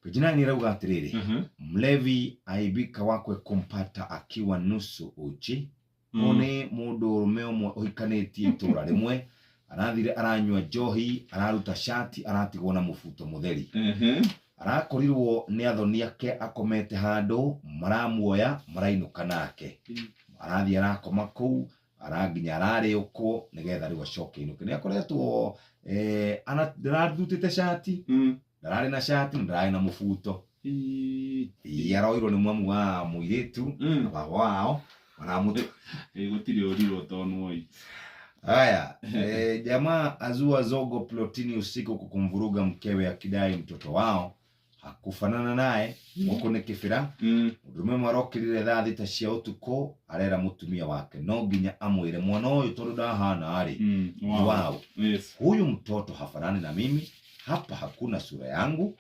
Kujina nirauga atiriri. Mlevi aibika wakwe kumpata akiwa nusu uchi. One mundu urume umwe uhikanĩtie itura rimwe. Arathire aranywa njohi, araruta shati, aratigwo na mubuto mutheri. Arakorirwo ni athoni ake akomete handu, maramuoya, marainuka nake. Arathi arakoma kuu, araginya ararĩũkwo nigetha riu acoke inuke. Ni akoretwo ndararutĩte shati, ndararĩ na shati, ndararĩ na mubuto. Yaroirwo ni mwamu wa muiritu, baba wao, maramutu. Gutiri uriro tonwoi. Haya, jamaa azua zogo plotini usiku kukumvuruga mkewe akidai mtoto wao hakufanana naye huko ni kifira. Ndume marokirire thaa thita cia utuko arera mutumia wake no nginya amwire mwana uyu tondu ndahana ari. Wow. Yes. Huyu mtoto hafanani na mimi, hapa hakuna sura yangu,